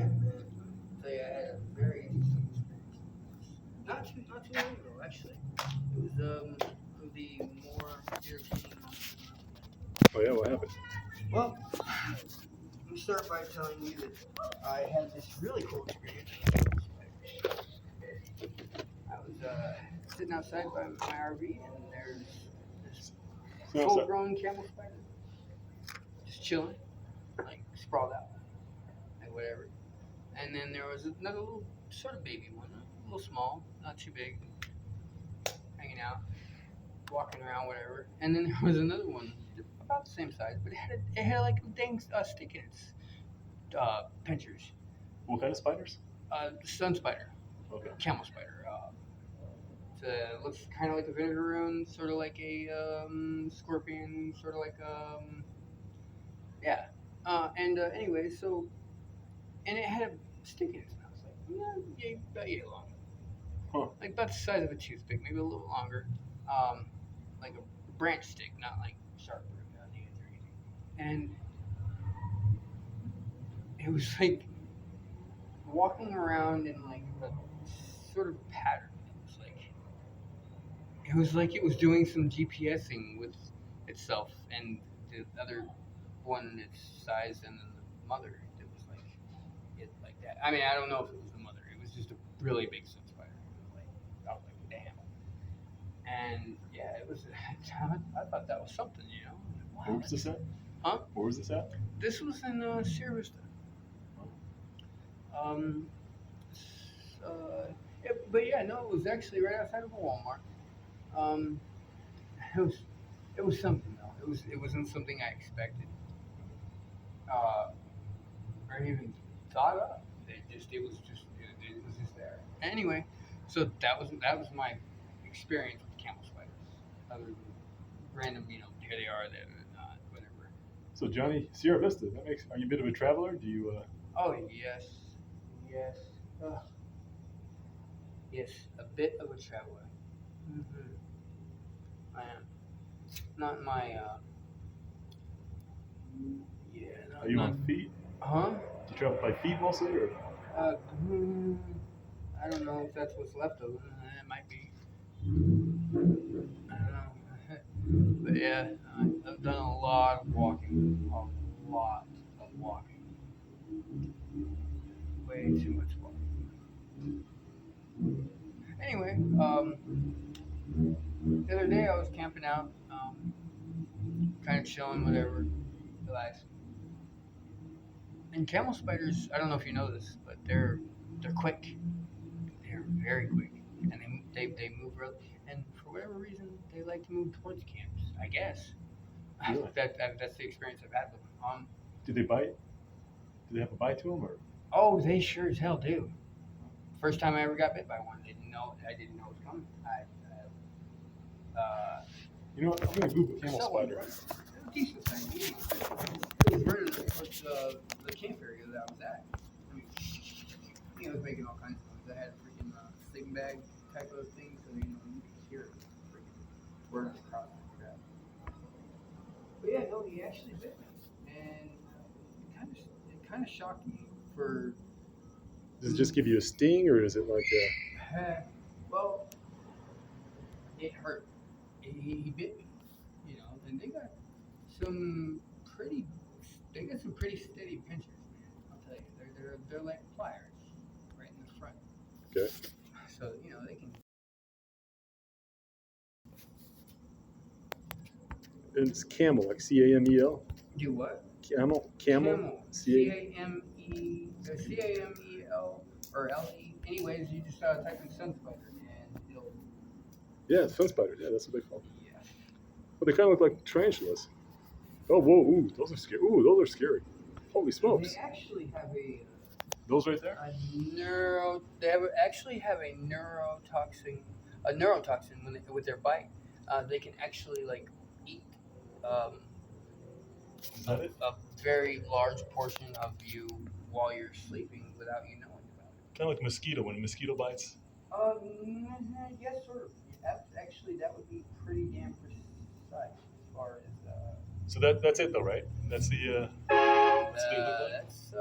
So yeah, I had a very interesting experience. Not too long ago actually. It was the more irritating monster. Oh yeah, what happened? Well, let me start by telling you that I had this really cool experience. I was sitting outside by my RV, and there's this No, sorry. full-grown camel spider just chilling, like sprawled out, like whatever. And then there was another little sort of baby one, a little small, not too big, hanging out, walking around, whatever. And then there was another one about the same size, but it had like a dang stick in its pinchers. What kind of spiders? Sun spider, Okay. camel spider. It looks kind of like a vinegaroon, sort of like a scorpion, sort of like yeah. And anyway, and it had a stick in its mouth. Like yeah, about yay long, Huh. like about the size of a toothpick, maybe a little longer. Like a branch stick, not like sharp on the edge or anything. And it was like walking around in like a sort of pattern. It was like it was doing some GPSing with itself and the other one its size, and then the mother. It was like it like that. I mean, I don't know if it was the mother. It was just a really big sun spider. It was like I was like, damn. And yeah, it was. I thought that was something, you know. Wow, Where was this at? Huh? Where was this at? This was in Sierra Vista. Um, but yeah, no, it was actually right outside of a Walmart. Um, it was it was something though. It wasn't something I expected uh, or even thought of. It was just there. Anyway, so that was my experience with camel spiders. Other than random, here they are, they're not, whatever. So Johnny, Sierra Vista. Are you a bit of a traveler? Do you? Oh yes, yes, uh, yes, a bit of a traveler. Mm-hmm. I am not my yeah, Are you not on feet? huh? Do you travel by feet mostly, or? Uh, hmm, I don't know if that's what's left of them. It might be. I don't know. But yeah, I've done a lot of walking. A lot of walking. Way too much walking. Anyway, the other day I was camping out, kind of chilling, whatever, relaxing. And camel spiders, I don't know if you know this, but they're quick. They're very quick, and they move really. And for whatever reason, they like to move towards camps. I guess Really? that's the experience I've had with them. Do they bite? Do they have a bite to them, or? Oh, they sure as hell do. First time I ever got bit by one, I didn't know it was coming. You know what? I'm gonna Google camel So spider. decent size. It was running towards the camp area that I was at. I mean, I was making all kinds of noise. I had a freaking sleeping bag type of thing, so you could hear it freaking burning across the crap. But yeah, no, he actually bit me, and it kind of shocked me for. Does it just give you a sting, or is it like Well, it hurt. He bit me, and some pretty, they got some pretty steady pinchers, man. I'll tell you, they're like pliers right in the front. okay? So they can. And it's camel, like CAMEL. Do what? Camel. Camel. C CAMEL or LE. Anyways, you just type in sun spider and it'll. Yeah, sun spiders. Yeah, that's what they call them. Yeah. But they kind of look like tarantulas. Oh, whoa! Ooh, those are scary. Ooh, those are scary. Holy smokes! They actually have Those right there. Actually have a neurotoxin with their bite. They can actually like eat Is that it? a very large portion of you while you're sleeping without you knowing about it. Kind of like a mosquito when a mosquito bites. Yes, sort of. That would be pretty damn precise as far as. So that's it though, right? That's the. That's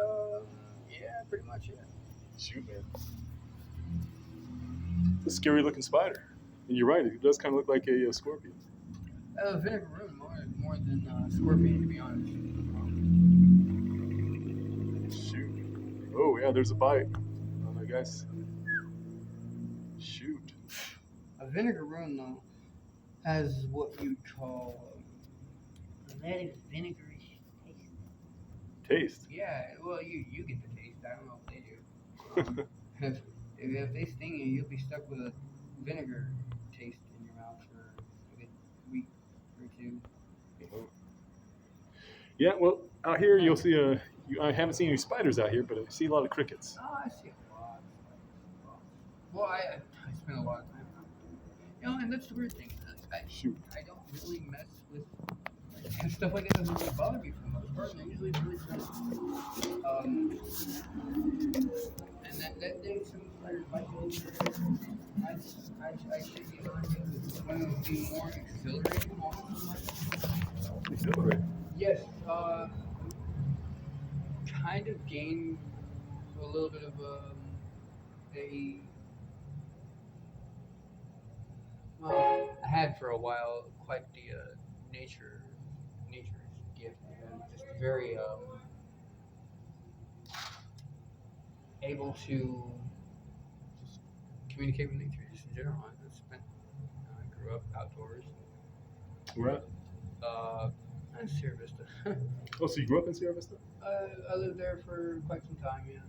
yeah, pretty much it. Shoot, man. It's a scary looking spider. And you're right, it does kind of look like a scorpion. Vinegar room more than scorpion, to be honest. Shoot. Oh, yeah, there's a bite. Oh, my guys. Shoot. A vinegar room, though, has what you'd call a vinegary taste. Taste. Yeah, well, you get the taste. I don't know if they do. If they sting you, you'll be stuck with a vinegar taste in your mouth for a good week or two. Yeah, well, out here you'll see I haven't seen any spiders out here, but I see a lot of crickets. Oh, I see a lot. Well, I spend a lot of time out. You know, and that's the weird thing. Shoot. I don't really mess with stuff like that. Doesn't really bother me for the most part. They're usually really friendly. And that day, some spiders bite you. I should be honest. One of the more exhilarating moments. Exhilarating. Yes. Kind of gained a little bit of I had for a while quite the nature's gift, and just very able to just communicate with nature just in general. I grew up outdoors. Where at? In Sierra Vista. Oh, so you grew up in Sierra Vista? I lived there for quite some time, yeah.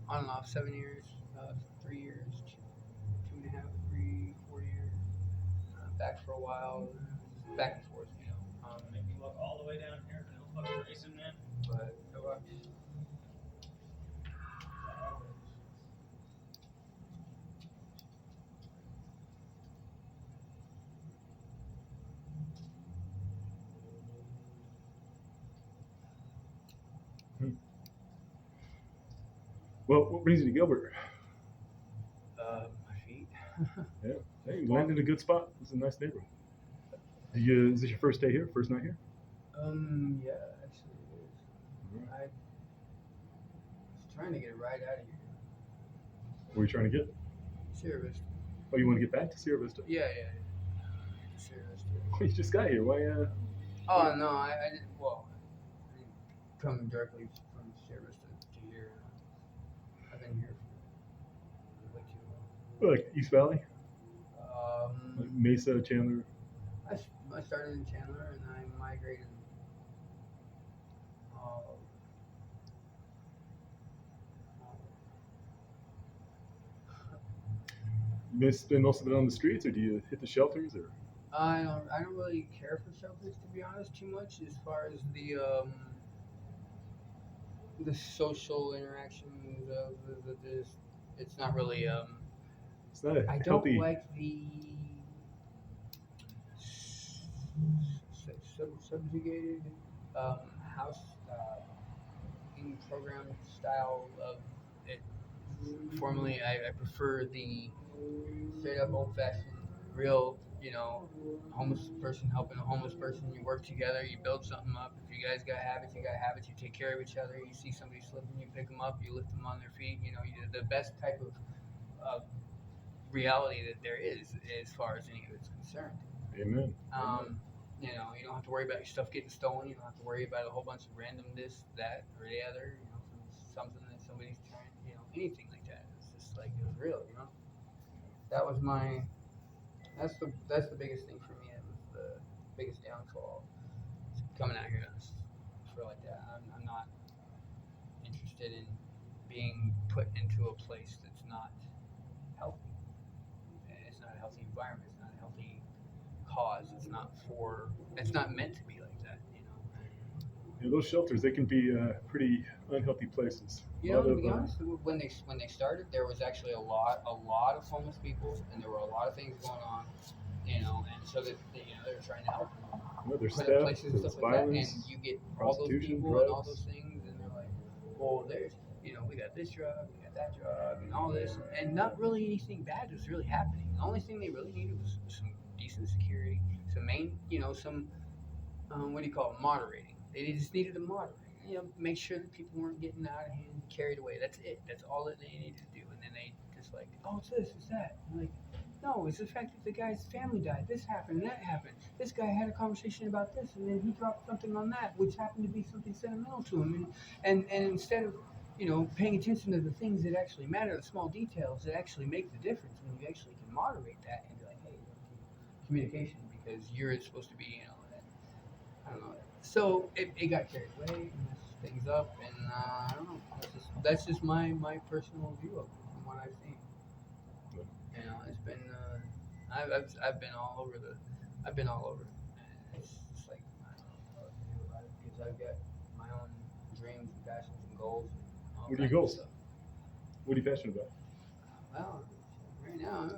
On and off, 7 years, 3 years, 2.5, 3, 4 years. Back for a while, back and forth, you know. Make me walk all the way down here. No fucking reason, man. But Well, what brings you to Gilbert? my feet. Yeah. Hey, you landed in a good spot. It's a nice neighborhood. Is this your first day here? First night here? Yeah, actually it is. I was trying to get a ride out of here. Where are you trying to get? Sierra Vista. Oh, you want to get back to Sierra Vista? Yeah. Sierra Vista. You just got here. Why? Oh no, I didn't. Well, I didn't come directly from Sierra Vista to here. I've been here for way too long. Like East Valley? Like Um, Mesa, Chandler? I started in Chandler and I migrated. Uh, You spend most of it on the streets, or do you hit the shelters? Or I don't really care for shelters, to be honest, too much as far as the social interactions of this. It's not really it's not a I don't healthy. like the subjugated house in program style of it. Formerly, I prefer the straight up old fashioned, real, homeless person helping a homeless person. You work together, you build something up. If you guys got habits, you got habits. You take care of each other. You see somebody slipping, you pick them up, you lift them on their feet. You do the best type of reality that there is as far as any of it's concerned. Amen. You don't have to worry about your stuff getting stolen. You don't have to worry about a whole bunch of random this, that, or the other. From something that somebody's trying, anything like that. It's just like it was real. That was that's the biggest thing for me. It was the biggest downfall. Coming out here for like that. I'm not interested in being put into a place that's not healthy. It's not a healthy environment. It's not a healthy cause. It's not meant to be like that. Yeah, those shelters, they can be pretty unhealthy places. To be honest, when they started, there was actually a lot of homeless people, and there were a lot of things going on, and so that they were trying to help There's put in theft, places and there's stuff like that, violence, and you get all those prostitution, people and all drugs. those things, and they're like, well, there's we got this drug, we got that drug, and all this, and not really anything bad was really happening. The only thing they really needed was some decent security, some what do you call it, moderating. They just needed to moderate. make sure that people weren't getting out of hand, carried away. That's it. That's all that they needed to do. And then they just like, oh, it's this, it's that. I'm like, no, it's the fact that the guy's family died. This happened, that happened. This guy had a conversation about this, and then he dropped something on that, which happened to be something sentimental to him. And instead of paying attention to the things that actually matter, the small details that actually make the difference, when you actually can moderate that and be like, hey, communication, because you're supposed to be, I don't know. So it got carried away and messed things up, and I don't know. That's just my personal view of it from what I've seen. It's been I've been all over I've been all over. And it's just like I don't know what to do about it because I've got my own dreams and passions and goals and all What are your kinds of goals? stuff. What are you passionate about? Well, right now,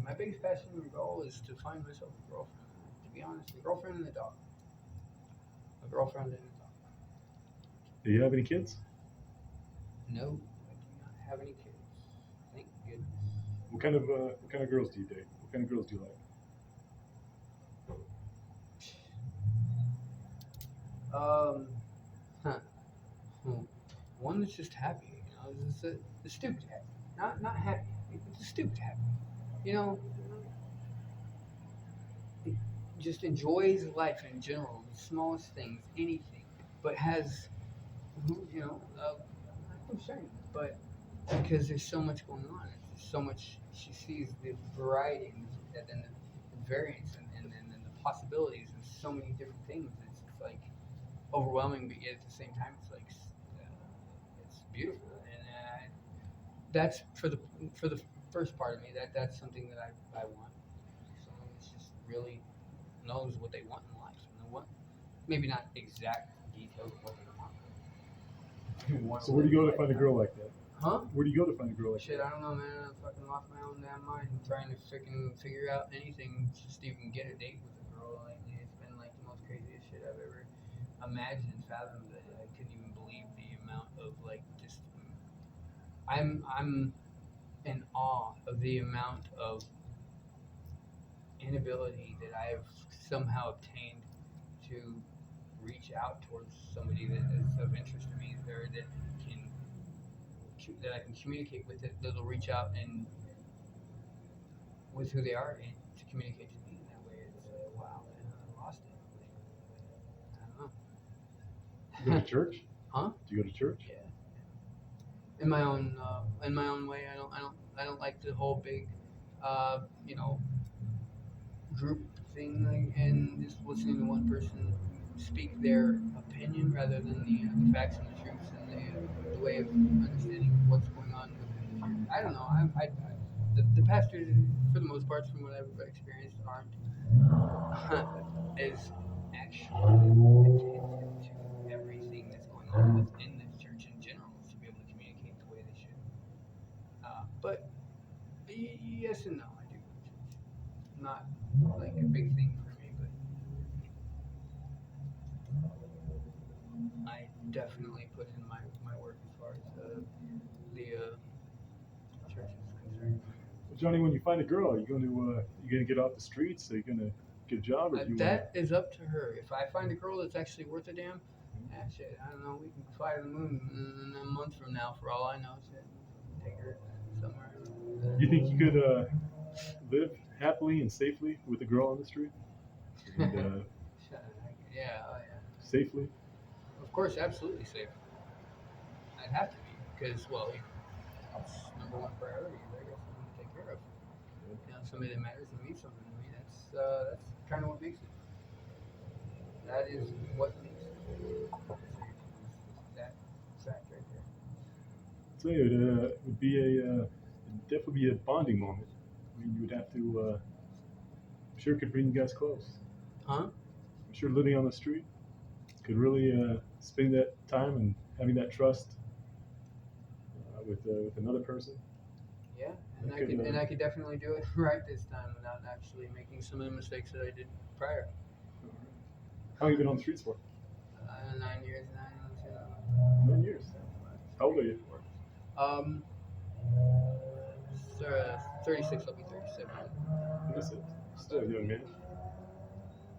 my biggest passion and goal is to find myself a girlfriend. To be honest, a girlfriend and a dog. A girlfriend and a dog. Do you have any kids? No, I do not have any kids. Thank goodness. What kind of girls do you date? What kind of girls do you like? Huh. One that's just happy, it's a stupid happy, not happy. It's a stupid happy, you know. It just enjoys life in general, the smallest things, anything, but has, not concern, but because there's so much going on, there's so much she sees the variety and then the variance and then the possibilities and so many different things. It's just like overwhelming, but yet at the same time, it's like it's beautiful, and that's for the first part of me. That's something that I want. Someone that's just really knows what they want in life, and what maybe not exact details of what they want. So where do you go to find a girl like that? Huh? Where do you go to find a girl like Shit, that? I don't know, man. I fucking lost my own damn mind trying to freaking figure out anything just to even get a date with a girl. Like, it's been like the most craziest shit I've ever imagined, fathomed. I couldn't even believe the amount of like just. I'm in awe of the amount of inability that I've somehow obtained to reach out towards somebody that is of interest to me, or that I can communicate with, that'll reach out and with who they are and to communicate to me in that way. It's wow, man, I lost it. I don't know. You go to church? Huh? Do you go to church? Yeah. In my own way. I don't like the whole big, group thing, like, and just listening to one person speak their opinion rather than the facts and the truths and the way of understanding what's going on within the church. I don't know. The pastors, for the most part, from what I've experienced, aren't as actually attentive to everything that's going on within the church in general to be able to communicate the way they should. But yes and no, I do go to church. Not like a big thing for me, but I definitely put in my work as far as the church is concerned. Well, Johnny, when you find a girl, are you going to get off the streets? Are you going to get a job? Or do you That is up to her. If I find a girl that's actually worth a damn, shit, I don't know. We can fly to the moon in a month from now, for all I know. Shit, take her somewhere. you think you could live happily and safely with a girl on the street? And, Yeah, oh yeah. safely? Of course, absolutely safe. I'd have to be because, well, it's number one priority. I got something to take care of. Somebody that matters to me, something to me. That's kind of what makes it. That is what makes it. That fact right there. I'll tell you, it would be it'd definitely be a bonding moment. I mean, you would have to. I'm sure it could bring you guys close. Huh? I'm sure living on the street could really spend that time and having that trust with another person. Yeah, and I could definitely do it right this time without actually making some of the mistakes that I did prior. How long have you been on the streets for? 9 years, 9 months. 9 years. How old are you? 36. I'll be 37. That's it. Still a young man.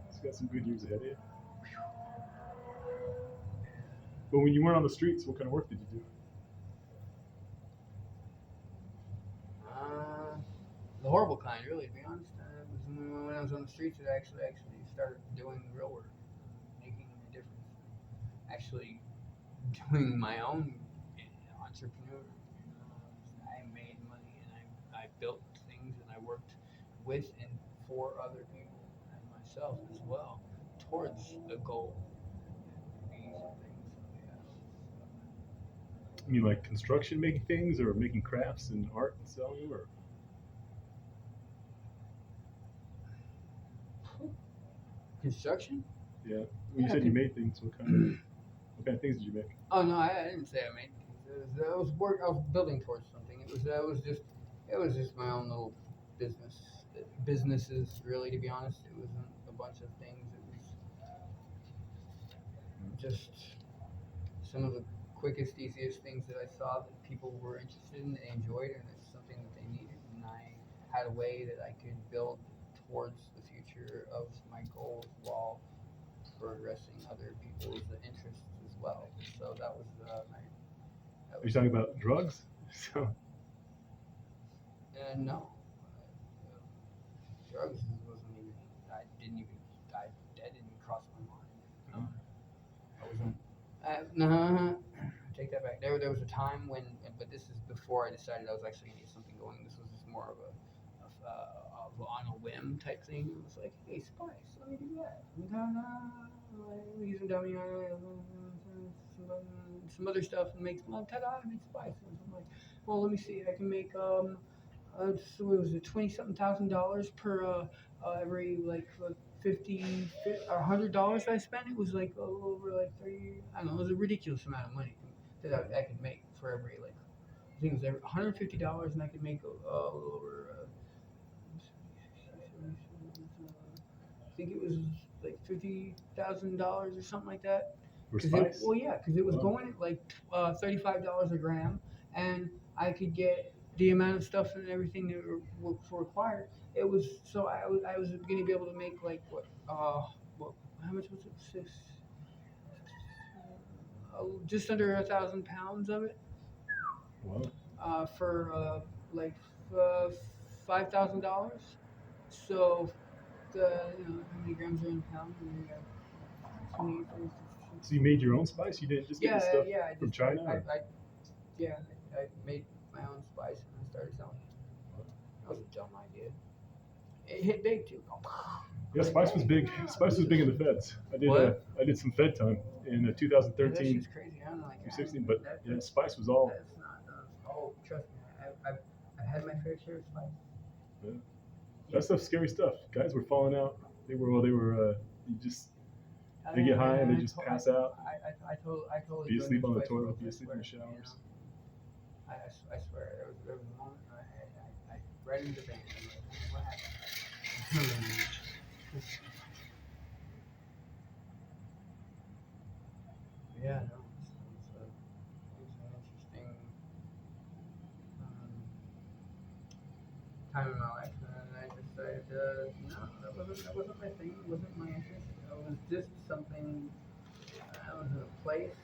He's got some good years ahead of you. But when you weren't on the streets, what kind of work did you do? The horrible kind, really, to be honest. It was when I was on the streets that I actually started doing the real work, making a difference. Actually doing my own entrepreneur. I made money and I built things and I worked with and for other people and myself as well towards the goal. These things. You mean like construction making things or making crafts and art and selling or Yeah. Construction? yeah. Well, you said you made things. What kind of things did you make? Oh no, I didn't say I made things. I was work. I was building towards something. It was just my own little businesses. Really, to be honest, it wasn't a bunch of things. It was just some of the quickest, easiest things that I saw that people were interested in, they enjoyed, and it's something that they needed. And I had a way that I could build towards the future of my goals while progressing other people's interests as well. So that was my. That Are you was, talking about drugs? So no, drugs wasn't even. I didn't even. That didn't cross my mind. I wasn't. No, take that back. There was a time when, but this is before I decided I was actually gonna get something going. This was just more of on a whim type thing. It was like, hey, Spice, let me do that. Using dummy some other stuff and make some. Ta-da! I made Spice. And I'm like, well, let me see. I can make so what was it, 20 something $1,000 per every like 50 or $100 I spent. It was like a little over like 30. I don't know. It was a ridiculous amount of money that I could make for every like. I think it was every $150, and I could make a little over. I think it was like $50,000 or something like that. for Cause spice? because it was Wow. going at like $35 a gram, and I could get the amount of stuff and everything that were required. It was so I was gonna be able to make like what how much was it just under 1,000 pounds of it Wow. for like uh, $5,000. So how many grams are in a pound? And you got 20, 30, So you made your own spice? You didn't just get the stuff yeah. from China? Or? I made my own spice and I started selling it. That was a dumb idea. It hit big too. Yeah, spice was big. Spice was big in the feds. What? I did some Fed time in Yeah, that 2013, shit's crazy. I'm like, 2016. But that, yeah, spice was all. that's not. Oh, trust me, I've had my fair share of spice. Yeah. That stuff's scary stuff. Guys were falling out. They were. You just they get high and they just pass out. I totally. Be joined asleep the on the spice toilet. world, Be I asleep in the swear, showers. I swear, there was a moment I right into the band. I'm like, what happened? Yeah, no, it was an interesting time in my life, and I decided, no, that wasn't my thing. It wasn't my interest. It was just something. I was in a place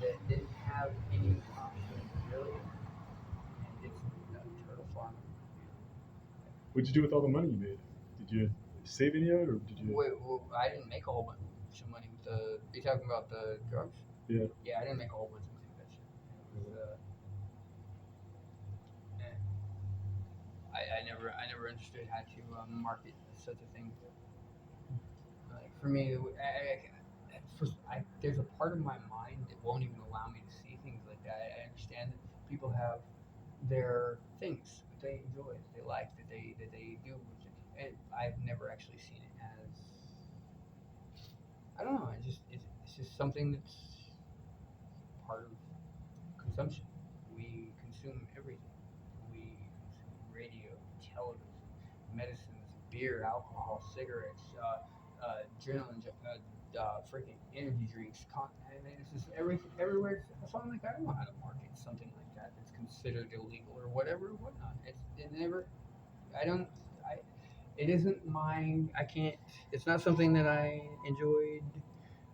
that didn't have any options really, and did some turtle farming. What'd you do with all the money you made? Did you save any of it, or did you? Wait, well, I didn't make a whole bunch of money with the. Are you talking about the drugs? Yeah. Yeah, I didn't make a whole bunch of money with that shit. It was, I never understood how to market such a thing. Like for me, there's a part of my mind that won't even allow me to see things like that. I understand that people have their things that they enjoy, that they like, that they do. And I've never actually seen it as. I don't know. It's just something that's part of consumption. We consume everything. We consume radio, television, medicines, beer, alcohol, cigarettes, adrenaline, freaking energy drinks. I mean, it's just everything, everywhere. So I'm like, I don't know how to market something like that that's considered illegal or whatever, or whatnot. It never. I don't. I. It isn't my. I can't. It's not something that I enjoyed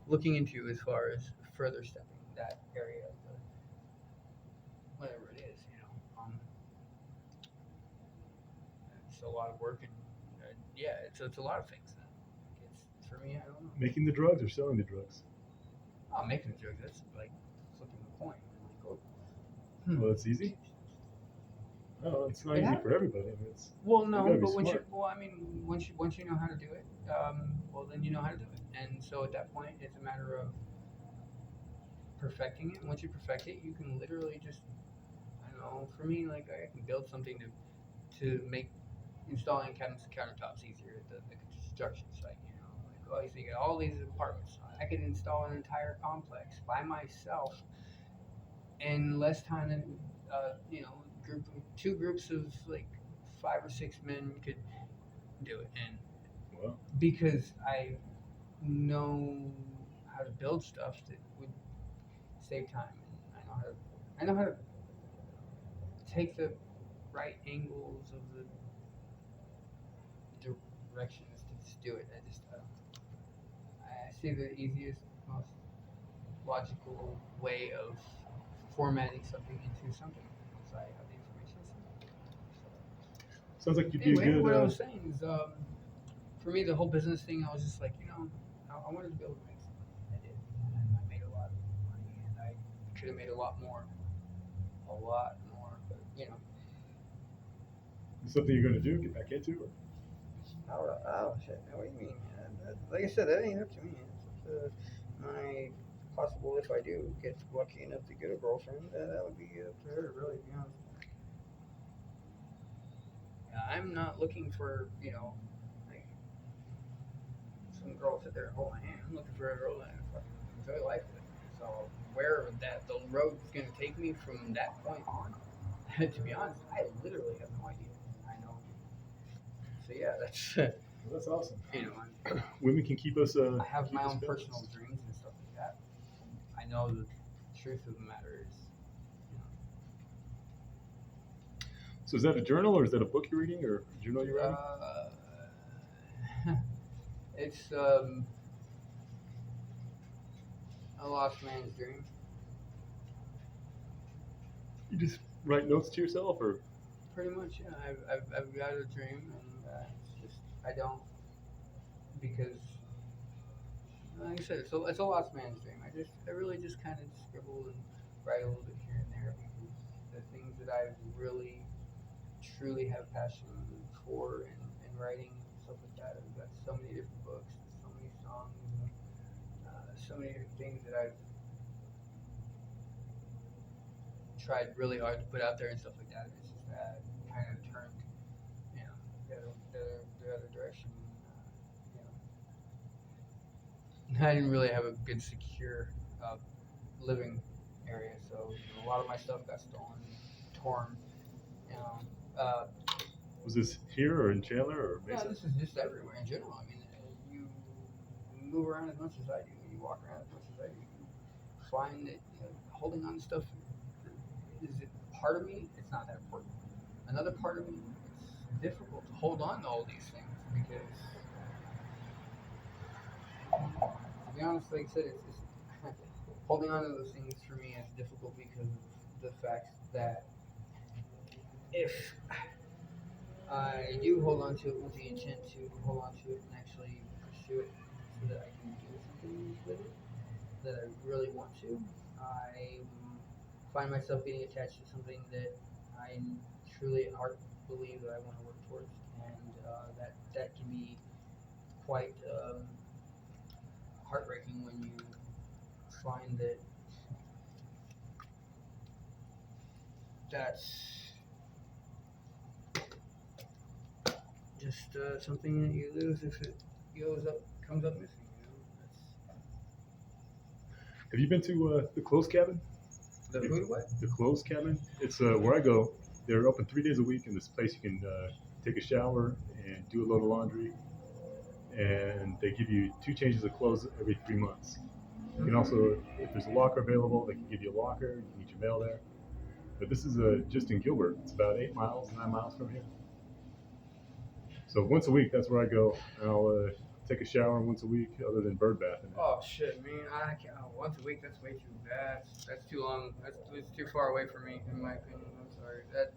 looking into as far as further stepping. that area of the whatever it is, it's a lot of work and yeah, it's a lot of things. It's for me, I don't know. Making the drugs or selling the drugs? Oh, making the drugs, that's like flipping the coin. Like, oh, Well, it's easy. No, it's not It easy hap- for everybody. I mean, it's Well, you no, gotta be but smart. I mean, once you know how to do it, well, then you know how to do it. And so at that point, it's a matter of perfecting it. And once you perfect it, you can literally just, I don't know, for me, like I can build something to make installing cabinets and countertops easier at the construction site. Like, oh, so you get all these apartments. I could install an entire complex by myself in less time than, two groups of like 5 or 6 men could do it. And Well, because I know how to build stuff that would save time, and I know how to take the right angles of the directions to just do it. I see the easiest, most logical way of formatting something into something once I have the information. sounds like you'd be a Anyway, good. what I was saying is, for me, the whole business thing, I was just like, I wanted to be able to make something. I did, and I made a lot of money, and I could have made a lot more, but Something you're gonna do, get back into, or oh shit, what do you mean? Like I said, that ain't up to me. It's up to my possible, if I do get lucky enough to get a girlfriend, that would be up to her, really, to be honest. I'm not looking for, like some girl sit there and hold my hand. I'm looking for a girl that I fucking enjoy life with. So where that the road is gonna take me from that point on, to be honest, I literally have no idea. I know. So yeah, that's well, that's awesome. I'm, Women can keep us. I have keep my us own balanced. personal dreams and stuff like that. I know the truth of the matter is, So is that a journal or is that a book you're reading or a journal you're writing? it's a lost man's dream. You just write notes to yourself, or Pretty much, yeah. I've got a dream, and it's just I don't because, like I said, it's a lost man's dream. I really just kind of scribble and write a little bit here and there because the things that I really truly have passion for and writing and stuff like that. I've got so many different books, so many songs, and so many different things that I've tried really hard to put out there and stuff like that. It's just that kind of turned, the other direction. I didn't really have a good, secure living area, so a lot of my stuff got stolen, torn. You know, uh, was this here or in Chandler or yeah, Mesa? this is just everywhere in general. I mean, you move around as much as I do, you walk around as much as I do. You find that holding on to stuff is it part of me. It's not that important. Another part of me, it's difficult to hold on to all these things because, to be honest, like I said, it's holding on to those things for me is difficult because of the fact that if I do hold on to it with the intent to hold on to it and actually pursue it so that I can do something with it that I really want to, I find myself getting attached to something that I truly at heart believe that I want to work towards, and that can be quite heartbreaking when you find that that's just something that you lose if it comes up missing. Have you been to the Closed Cabin? The who what? The Closed Cabin. It's where I go. They're open 3 days a week in this place. You can take a shower and do a load of laundry, and they give you 2 changes of clothes every 3 months. You can also, if there's a locker available, they can give you a locker. You can get your mail there. But this is just in Gilbert. It's about 9 miles from here. So once a week, that's where I go, and I'll take a shower once a week, other than bird bathing. Oh shit, man! I can't. Oh, once a week, that's way too bad. That's too long. That's too far away from me, in my opinion. I'm sorry. That's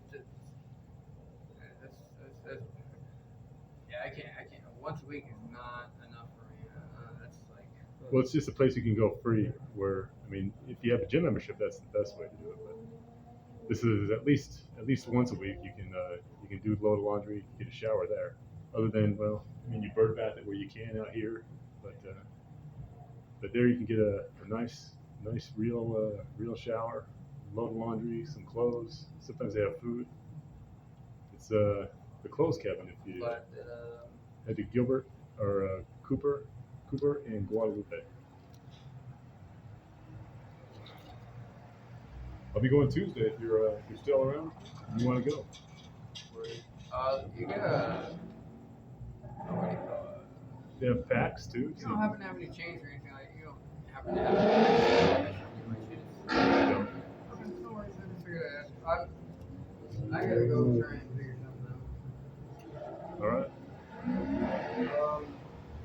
yeah. I can't. Once a week is not enough for me. That's like. Well, it's just a place you can go free. Where I mean, if you have a gym membership, that's the best way to do it. But this is at least once a week you can do a load of laundry, get a shower there. Other than well, I mean, you bird bath it where you can out here, but there you can get a nice real shower, load of laundry, some clothes. Sometimes they have food. It's the clothes cabin if you But head to Gilbert or Cooper and Guadalupe. I'll be going Tuesday if you're still around and you want to go. you get a. What do you call it? They have packs too. You So don't happen to have any chains or anything like you don't happen to have my shit. no. Okay, no worries, I just figured I'd ask. I gotta go try and figure something All right. out.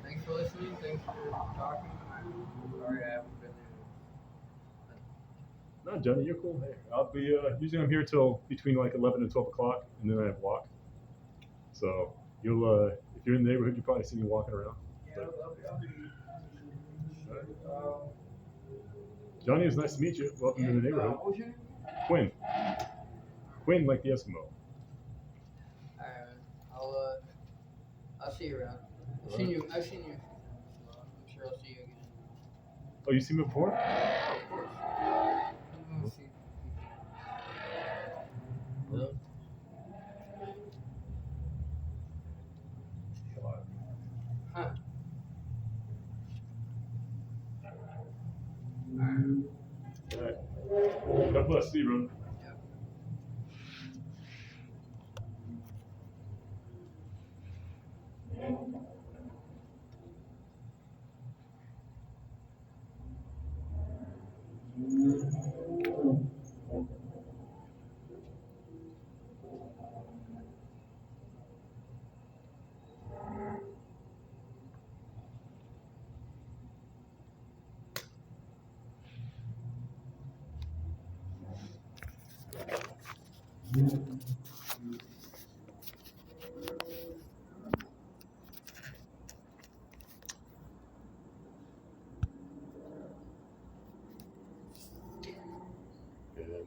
Thanks for listening. Thanks for talking. I'm sorry I haven't been there. No, Johnny, you're cool. Hey, I'll be usually I'm here till between like 11 and 12 o'clock, and then I have walk. So you'll if you're in the neighborhood, you probably see me walking around. Yeah, I'll be. Johnny, it was nice to meet you. Welcome to the neighborhood. What was your name? Quinn. Quinn, like the Eskimo. I'll see you around. I've seen you. I've seen you. I'm sure I'll see you again. Oh, you seen me before? Of course. I'm gonna see. Hello? Huh. All right. God bless. See you, bro. Yeah. And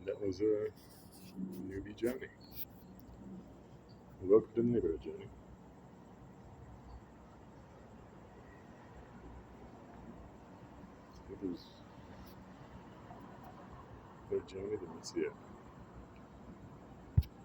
that was newbie Johnny. Welcome to the neighborhood, Johnny. It was Johnny, didn't see it.